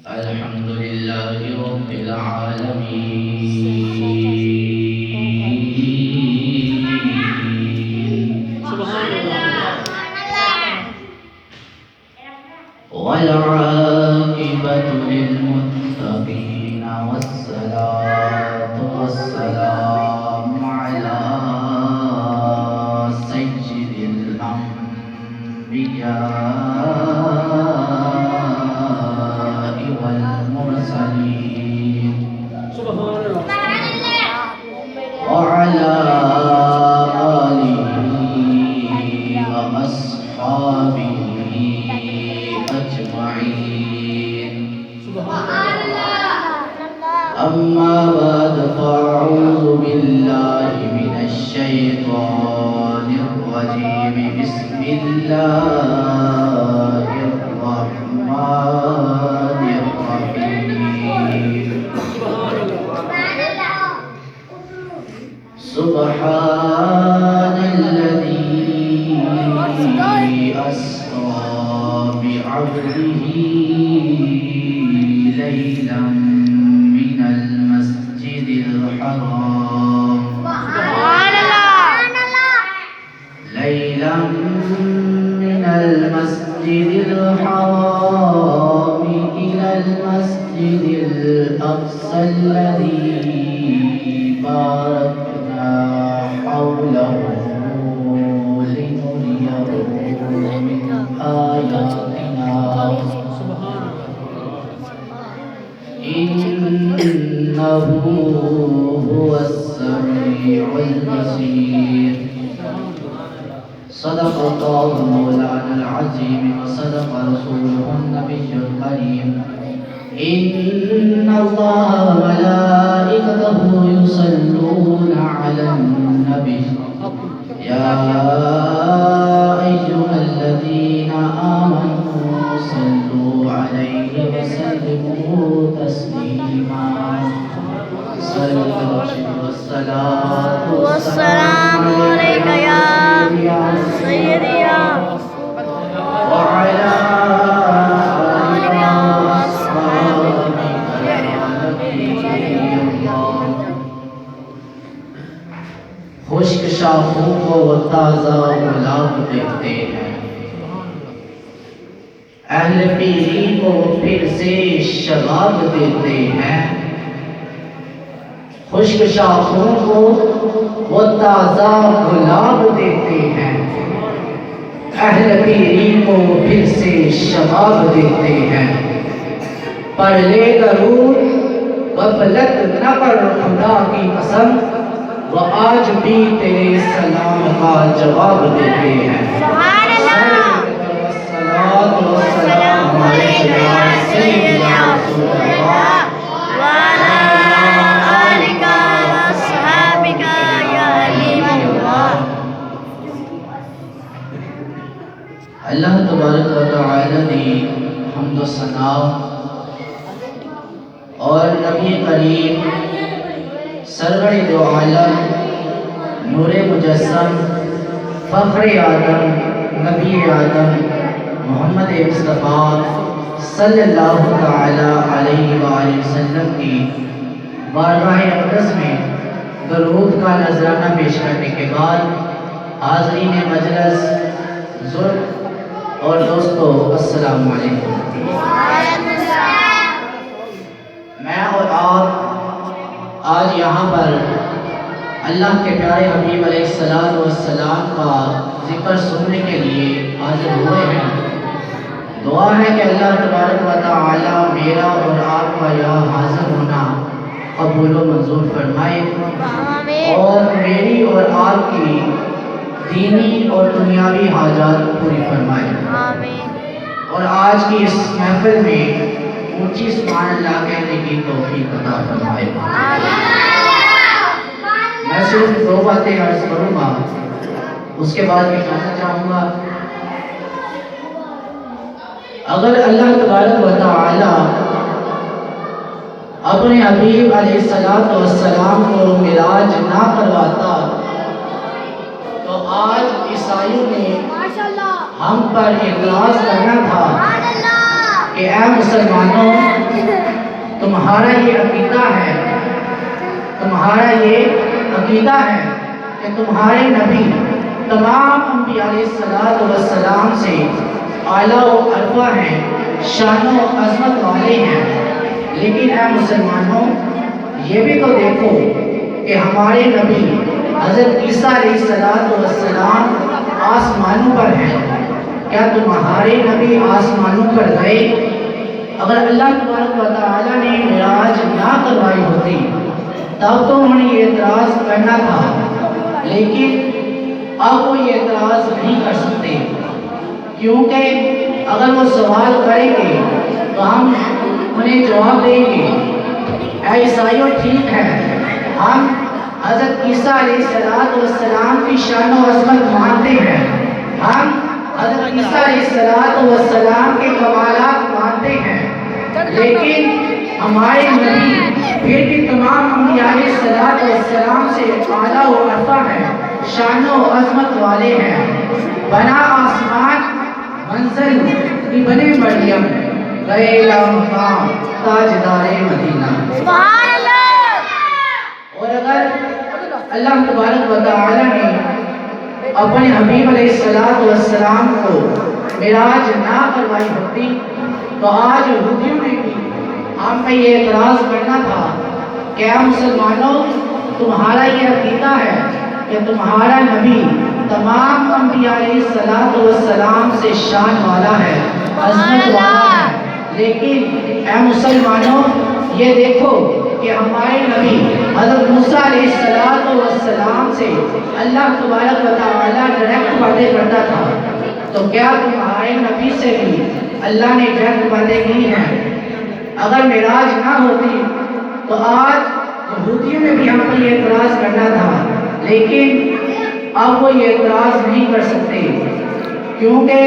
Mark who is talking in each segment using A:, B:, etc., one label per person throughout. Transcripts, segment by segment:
A: الحمد لله رب العالمين
B: سبحان اللہ
A: والعاقبة للمتقين والصلاة والسلام على سيد الأنبياء والمرسلين
B: سبحان اللہ
A: وعلى آله وأصحابه أجمعين أما بعد فأعوذ بالله من الشيطان الرجيم بسم الله الرحمن الرحيم سبحان الذي أسرى بعبده ليلا من المسجد الحرام ليلا من المسجد الحرام إلى المسجد الأقصى الذي باركنا حوله لنريه من آياتنا إنه هو السميع البصير صدق الله مولانا العظيم وصدق رسوله النبي الكريم إن الله وملائكته يصلون على النبي يا أيها الذين آمنوا صلوا عليه وسلموا تسليما والصلاة
C: والسلام عليك يا سيدي يا
A: وعلى
C: آلك وأصحابك
A: خشک شاخوں کو وہ تازہ گلاب دیتے ہیں، اہل پیری کو پھر سے شباب دیتے ہیں۔ خشک شاخوں کو وہ تازہ گلاب دیتے ہیں، اہل پیری کو پھر سے شباب دیتے ہیں۔ پڑھ لے درود غفلت نہ کر خدا کی قسم، وہ آج بھی تیرے سلام کا جواب دیتے ہیں۔
C: سبحان اللہ
A: والصلاة والسلام علیک یا سیدی یا رسول اللہ
C: وعلى آلك وأصحابك يا حبيب الله
A: اللہ تبارک و تعالی نے حمد و ثنا اور نبی کریم سرور دو عالم نور مجسم فخر آدم نبی آدم محمد مصطفیٰ صلی اللہ تعالی علیہ وآلہ وسلم کی بارگاہ اقدس میں درود کا نذرانہ پیش کرنے کے بعد حاضرین مجلس بزرگ اور دوستو السلام علیکم۔ میں اور آپ آج یہاں پر اللہ کے پیارے حبیب علیہ السلام کا ذکر سننے کے لیے حاضر ہوئے ہیں۔ دعا ہے کہ اللہ تبارک و تعالی میرا اور آپ کا یہاں حاضر ہونا قبول و منظور فرمائے اور میری اور آپ کی دینی اور دنیاوی حاجات پوری فرمائے، اور آج کی اس محفل میں اونچی سبحان اللہ کہنے کی توفیق عطا فرمائے۔ میں صرف دو باتیں عرض کروں گا، اس کے بعد میں کہنا چاہوں گا اگر اللہ تبارک و تعالی اپنے حبیب علیہ السلام کو معراج نہ کرواتا تو آج عیسائیوں نے ہم پر اعتراض کرنا تھا کہ اے مسلمانوں تمہارا یہ عقیدہ ہے کہ تمہارے نبی تمام انبیاء علیہ السلام سے اعلیٰ و ارفع ہیں، شان و عظمت والے ہیں، لیکن اے مسلمانوں یہ بھی تو دیکھو کہ ہمارے نبی حضرت عیسیٰ علیہ السلام آسمانوں پر ہیں۔ کیا تمہارے نبی آسمانوں پر گئے؟ اگر اللہ تبارک و تعالیٰ نے معراج نہ کروائی ہوتی تب تو انہیں یہ اعتراض کرنا تھا، لیکن اب وہ یہ اعتراض نہیں کر سکتے، کیونکہ اگر وہ سوال کریں گے تو ہم انہیں جواب دیں گے اے عیسائیوں ٹھیک ہے، ہم حضرت عیسیٰ علیہ السلام کی شان و عظمت مانتے ہیں، ہم حضرت عیسیٰ علیہ السلام کے کمالات مانتے ہیں، لیکن ہمارے نبی پھر بھی تمام انبیاء علیہ السلام سے اعلیٰ و ارفع ہیں، شان و عظمت والے ہیں۔ بنا آسمان منزل ابن مریم گئے لا مقام تاجدار مدینہ۔
C: سبحان اللہ۔
A: اور اگر اللہ تبارک و تعالی نے اپنے حبیب علیہ السلام کو معراج نہ کروائی ہوتی تو آج یہودیوں نے بھی ہم پہ یہ اعتراض کرنا تھا کہ اے مسلمانوں تمہارا یہ عقیدہ ہے کہ تمہارا نبی تمام انبیاء علیہ السلام سے شان والا ہے، عظمت والا ہے، لیکن اے مسلمانوں یہ دیکھو کہ ہمارے نبی حضرت موسیٰ علیہ السلام سے اللہ تبارک و تعالیٰ ڈائریکٹ باتیں کرتا تھا، تو کیا تمہارے نبی سے بھی اللہ نے ڈائریکٹ باتیں کی ہیں؟ اگر معراج نہ ہوتی تو آج یہودیوں نے بھی ہم پر یہ اعتراض کرنا تھا، لیکن اب وہ یہ اعتراض نہیں کر سکتے، کیونکہ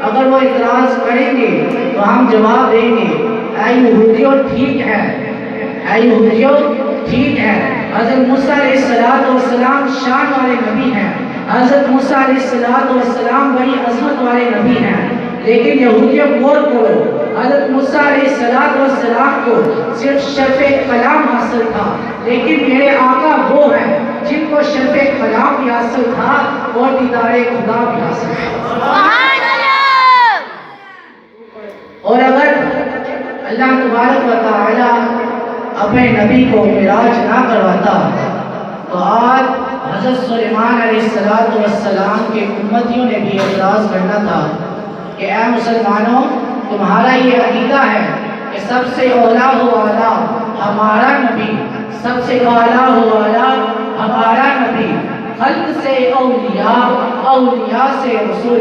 A: اگر وہ اعتراض کریں گے تو ہم جواب دیں گے اے یہودیوں ٹھیک ہے، اے یہودیوں ٹھیک ہے، حضرت موسیٰ علیہ السلام شان والے نبی ہیں، حضرت موسیٰ علیہ السلام بڑی عظمت والے نبی ہیں، لیکن یہودیوں غور کرو حضرت موسیٰ علیہ السلام کو صرف شرف کلام حاصل تھا، لیکن میرے آقا وہ ہیں جن کو شرف کلام بھی حاصل تھا اور دیدار خدا بھی حاصل تھا۔
C: سبحان اللہ۔
A: اور اگر اللہ تبارک و تعالی اپنے نبی کو معراج نہ کرواتا تو آج حضرت سلیمان علیہ السلام کے امتیوں نے بھی اعتراض کرنا تھا کہ اے مسلمانوں تمہارا یہ عقیدہ ہے کہ سب سے اولیٰ و اعلیٰ ہمارا نبی، سب سے اعلیٰ و اعلیٰ ہمارا نبی، خلق سے اولیاء، اولیاء سے رسول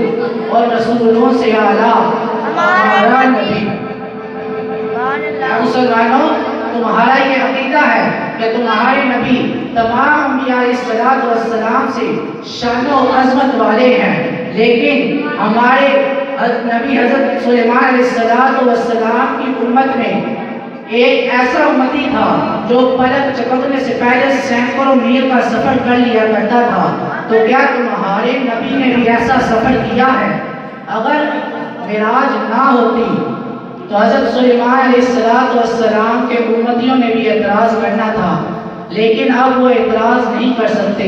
A: اور رسولوں سے اعلیٰ ہمارا نبی۔ اے مسلمانوں تمہارا یہ عقیدہ ہے کہ تمہارے نبی تمام انبیاء علیہ السلام سے شان و عظمت والے ہیں، لیکن ہمارے نبی حضرت سلیمان علیہ السلام کی امت میں ایک ایسا امتی تھا جو پلک چپکنے سے پہلے سینکڑوں میل کا سفر کر لیا کرتا تھا، تو کیا تمہارے نبی نے بھی ایسا سفر کیا ہے؟ اگر معراج نہ ہوتی تو حضرت سلیمان علیہ السلام کے امتیوں نے بھی اعتراض کرنا تھا، لیکن اب وہ اعتراض نہیں کر سکتے،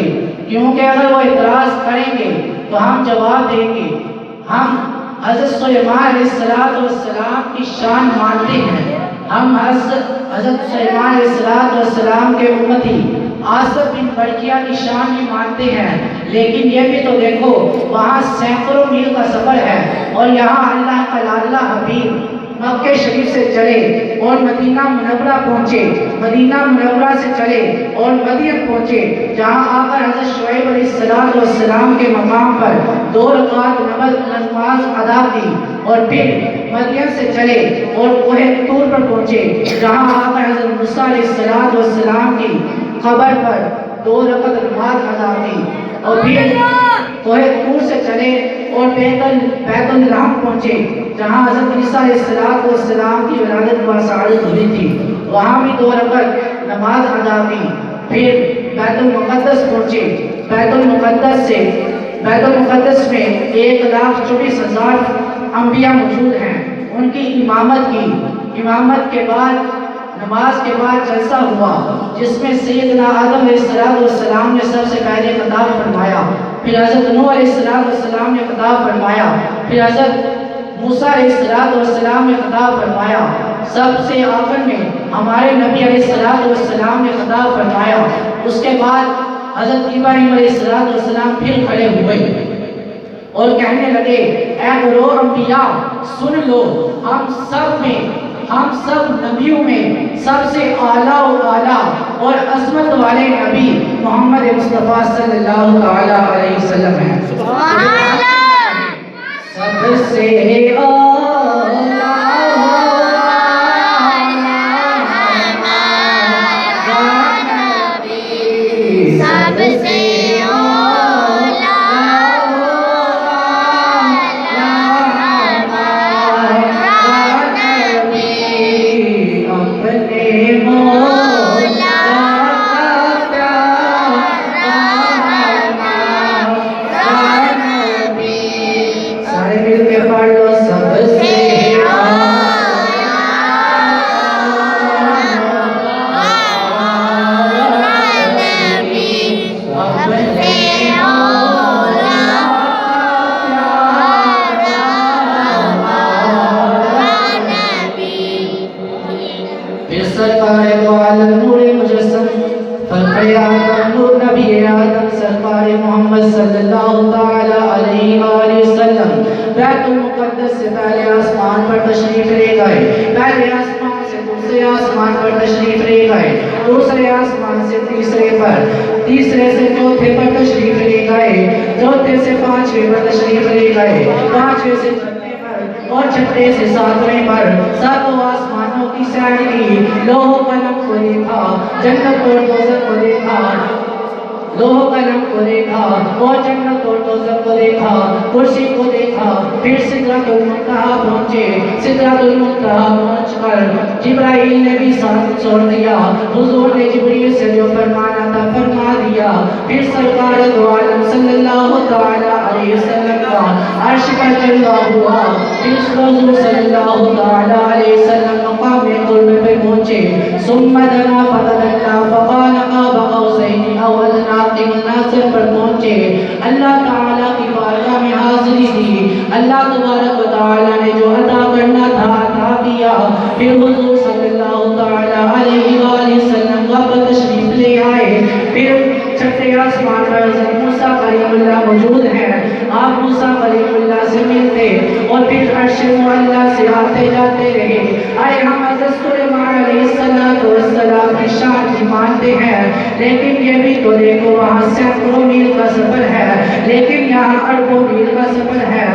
A: کیونکہ اگر وہ اعتراض کریں گے تو ہم جواب دیں گے ہم حضرت سلیمان علیہ السلام کی شان مانتے ہیں، ہم حضرت سلیمان علیہ السلام کے امتی آصف بن برقیہ کی شان بھی مانتے ہیں، لیکن یہ بھی تو دیکھو وہاں سینکڑوں میل کا سفر ہے اور یہاں اللہ کا لاڈلا حبیب مکہ شریف سے چلے اور مدینہ منورہ پہنچے، مدینہ منورہ سے چلے اور مدین پہنچے، جہاں آ کر حضرت شعیب علیہ السلام کے مقام پر 2 رکعت نماز ادا کی، اور پھر مدین سے چلے اور کوہ طور پر پہنچے، جہاں آ کر حضرت موسیٰ علیہ السلام کی قبر پر 2 رکعت نماز ادا کی، اور پھر کوہ طور سے چلے اور بیت الرحم پہنچے، جہاں حضرت عیسیٰ علیہ السلام کی ولادت و سعادت ہوئی تھی، وہاں بھی 2 رکعت نماز ادا کی، پھر بیت المقدس پہنچے، بیت المقدس میں 1,24,000 انبیاء موجود ہیں، ان کی امامت کے بعد نماز کے بعد جلسہ ہوا جس میں سیدنا آدم علیہ السلام نے سب سے پہلے خطاب فرمایا، پھر حضرت نوح علیہ السلام نے خطاب فرمایا، پھر حضرت موسیٰ علیہ السلام نے خطاب فرمایا، سب سے آخر میں ہمارے نبی علیہ السلام نے خطاب فرمایا۔ اس کے بعد حضرت ابراہیم علیہ السلام پھر کھڑے ہوئے اور کہنے لگے، اے غرور انبیاء سن لو، ہم سب نبیوں میں سب سے اعلیٰ و اعلیٰ اور عظمت والے نبی محمد مصطفیٰ صلی اللہ تعالی علیہ وسلم ہیں۔
C: سبحان اللہ۔
A: سب سے اعلیٰ
C: سب سے
A: سرکار محمد صلی اللہ تعالی علیہ وآلہ وسلم بیت المقدس سے پہلے آسمان پر تشریف لے گئے، پہلے آسمان سے دوسرے آسمان پر تشریف لے گئے، دوسرے آسمان سے تیسرے پر، تیسرے سے چوتھے پر تشریف لے گئے، چوتھے سے پانچویں پر تشریف لے گئے، پانچویں سے چھٹے پر اور چھٹے سے ساتویں پر، ساتوں آسمانوں کی سیر کی، لوح قلم کو دیکھا، جنت اور دوزخ کو دیکھا، لوح قلم کو دیکھا اور جنت اور دوزخ کو دیکھا، کرسی کو دیکھا، پھر سدرۃ المنتہا پہنچے، سدرۃ المنتہا پہنچ کر جبرائیل نے بھی ساتھ چھوڑ دیا، حضور نے جبریل سے جو فرمانا تھا فرما دیا، پھر سرکار دو عالم صلی اللہ تعالی علیہ وسلم کا عرش پر جلوہ ہوا، پھر حضور صلی اللہ تعالی علیہ وسلم مقام قرب پہ پہنچے، ثم دنا فتدلا فقال قاب قوسین او ادنی مناظر پر پہنچے، اللہ تعالیٰ کی بارگاہ میں حاضری دی، اللہ تبارک و تعالیٰ نے جو عطا کرنا تھا عطا کیا، پھر حضور صلی اللہ تعالیٰ علیہ وآلہ وسلم واپس تشریف لے آئے، پھر چھٹے آسمان پر حضرت موسیٰ کلیم اللہ موجود ہیں، آپ موسیٰ کلیم اللہ سے ملتے اور پھر عرش معلیٰ سے آتے جاتے رہے، آئے ہم حضرت سلیمان علیہ السلام کی شان کی مانتے ہیں، لیکن یہ بھی تو دیکھو وہاں سینکڑوں میل کا سفر ہے، لیکن یہاں اربوں میل کا سفر ہے،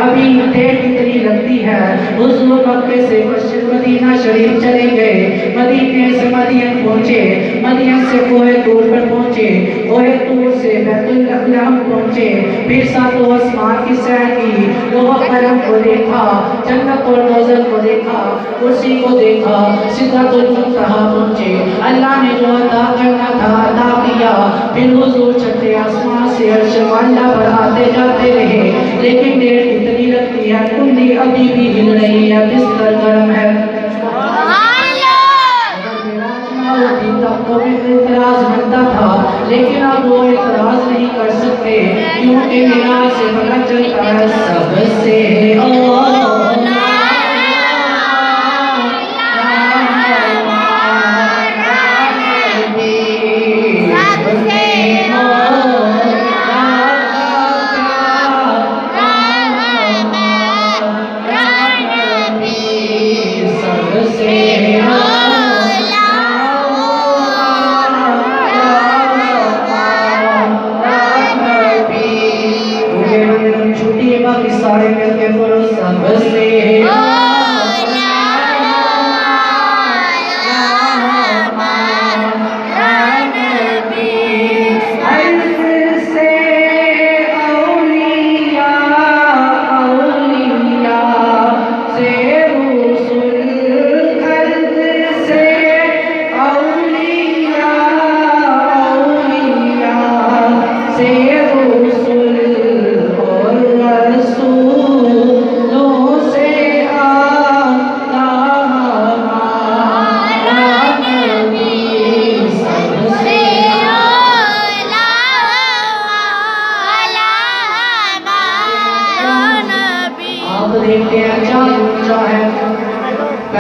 A: ابھی دیر کتنی لگتی ہے، حضور مکے سے مدینہ شریف چلے گئے، مدینے سے مدین پہنچے، مدین سے کوہ طور پر پہنچے، کوہ طور سے بیت الحرام پہنچے، پھر ساتوں آسمان کی سیر کی، لوح قلم کو دیکھا، جنت اور دوزخ کو دیکھا، کرسی کو دیکھا، سدرۃ المنتہا پہنچے، اللہ نے جو عطا کرنا تھا عطا کیا، پھر حضور چھٹے آسمان سے عرش معلیٰ پر آتے جاتے رہے، لیکن دیر اتنی لگتی ہے، کنڈی ابھی بھی ہل رہی ہے، بستر گرم ہے، تب تو بھی اعتراض بنتا تھا، لیکن اب وہ اعتراض نہیں کر سکتے، کیونکہ معراج سے پتہ چلتا ہے سب سے سارے مل کے پڑھو سب سے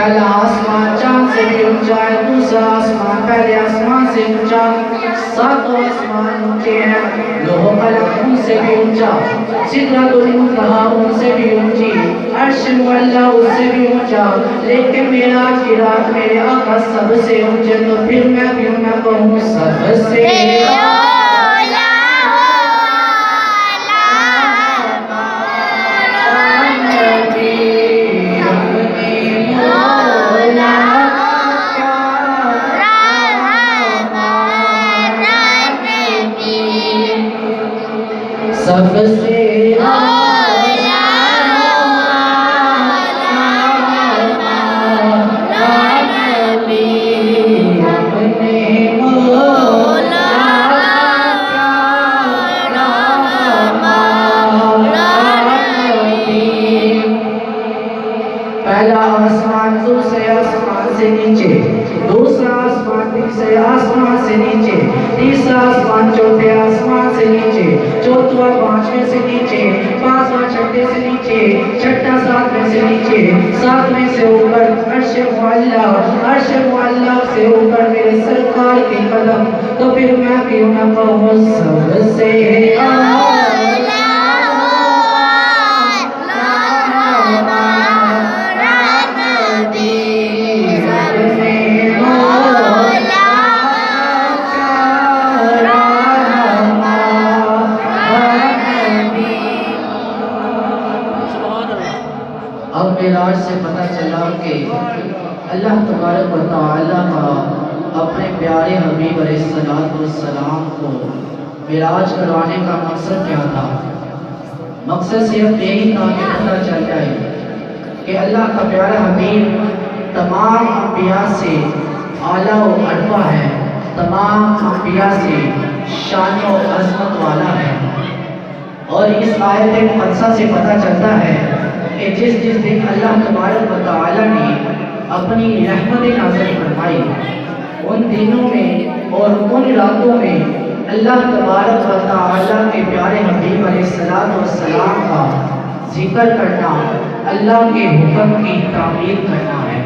A: پہلا آسمان چاند سے بھی اونچا ہے، دوسرا آسمان پہلے آسمان سے اونچا، ساتوں آسمان اونچے ہیں، لوح و قلم ان سے بھی اونچا، سدرۃ المنتہا ان سے بھی اونچی، عرش معلیٰ اس سے بھی اونچا، لیکن معراج کی رات میرے آقا سب سے اونچے، تو پھر میں کیوں نہ کہوں سب سے سب سے پہلا آسمان دوسرے آسمان سے نیچے، دوسرا آسمان تیسرے آسمان سے نیچے، تیسرا آسمان چوتھے آسمان سے نیچے، چوتھواں پانچویں سے نیچے، پانچواں چھٹے سے نیچے، چھٹا ساتویں سے نیچے، ساتویں سے اوپر عرش معلیٰ سے اوپر میرے سرکار کے قدم، تو پھر میں کیوں نہ کہوں سب سے اب معراج سے پتہ چلا کہ اللہ تبارک و تعالیٰ کا اپنے پیارے حبیب علیہ السلام کو معراج کروانے کا مقصد کیا تھا؟ مقصد صرف یہی تھا کہ پتہ چل جائے کہ اللہ کا پیارا حبیب تمام انبیاء سے اعلیٰ و ارفع ہے، تمام انبیاء سے شان و عظمت والا ہے۔ اور اس آیت مقدسہ سے پتہ چلتا ہے کہ جس دن اللہ تبارک و تعالیٰ نے اپنی رحمت نازل فرمائی، ان دنوں میں اور ان راتوں میں اللہ تبارک و تعالیٰ کے پیارے حبیب علیہ السلام کا ذکر کرنا اللہ کے حکم کی تعمیر کرنا ہے۔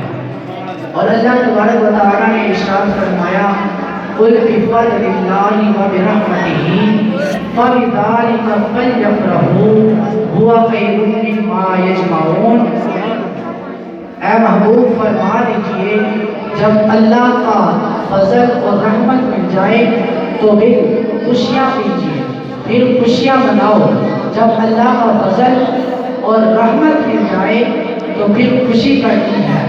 A: اور اللہ تبارک و تعالیٰ نے ارشاد فرمایا قُلْ بِفَضْلِ اللَّهِ وَبِرَحْمَتِهِ فَبِذَلِكَ فَلْيَفْرَحُوا هُوَ خَيْرٌ مِّمَّا يَجْمَعُونَ۔ اے محبوب فرما دیجئے جب اللہ کا فضل اور رحمت مل جائے تو پھر خوشیاں کیجئے، پھر خوشیاں مناؤ۔ جب اللہ کا فضل اور رحمت مل جائے تو پھر خوشی کرنی ہے،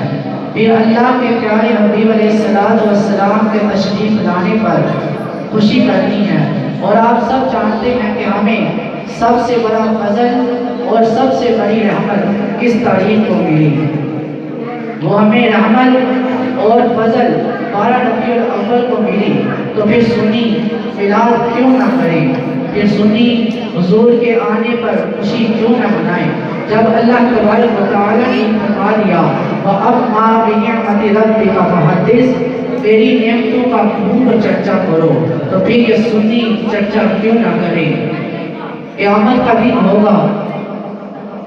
A: پھر اللہ کے پیارے حبیب علیہ السلام کے تشریف لانے پر خوشی کرنی ہے۔ اور آپ سب جانتے ہیں کہ ہمیں سب سے بڑا فضل اور سب سے بڑی رحمت کس تاریخ کو ملی؟ وہ ہمیں رحمت اور فضل 12 ربیع الاول کو ملی، تو پھر سنی فیلاد کیوں نہ کریں، پھر سنی حضور کے آنے پر خوشی کیوں نہ منائیں؟ جب اللہ تبارک و تعالیٰ نے فرما دیا وَأَمَّا بِنِعْمَتِ رَبِّكَ فَحَدِّثْ، میری نعمتوں کا خوب چرچا کرو، تو پھر یہ سنی چرچا کیوں نہ کریں؟ قیامت کا دن ہوگا،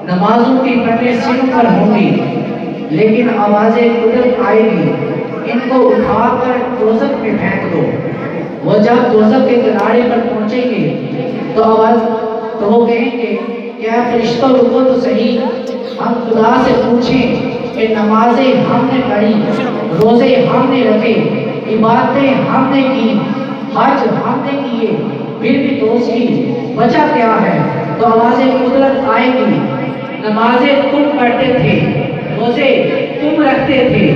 A: نمازوں کی پردے سروں پر ہوں گی، لیکن آوازیں قدرت آئے گی، ان کو اٹھا کر دوزخ میں پھینک دو۔ وہ جب دوزخ کے کنارے پر پہنچیں گے تو وہ کہیں گے کہ اے فرشتوں رکو تو صحیح، ہم خدا سے پوچھیں کہ نمازیں ہم نے پڑھی، روزے ہم نے رکھے، عبادتیں ہم نے کی، حج ہم نے کیے، پھر بھی دوست کی وجہ کیا ہے؟ تو آوازیں قدرت آئے گی، نمازیں تم پڑھتے تھے، روزے تم رکھتے تھے،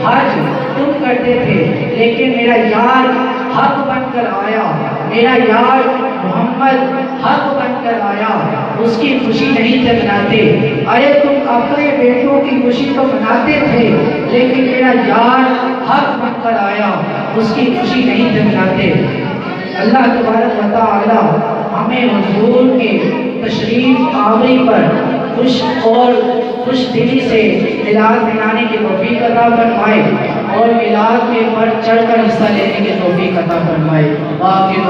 A: حج تم کرتے تھے، لیکن میرا یار حق بن کر آیا، میرا یار محمد حق بن کر آیا، اس کی خوشی نہیں تھے مناتے۔ ارے تم اپنے بیٹوں کی خوشی تو مناتے تھے، لیکن میرا یار حق بن کر آیا، اس کی خوشی نہیں تھے مناتے۔ اللہ تبارک و تعالی ہمیں حضور کے تشریف آوری پر خوش دلی سے میلاد منانے کی توفیق عطا فرمائے، اور میلاد کے پر چڑھ کر حصہ لینے کی توفیق عطا فرمائے۔ باقی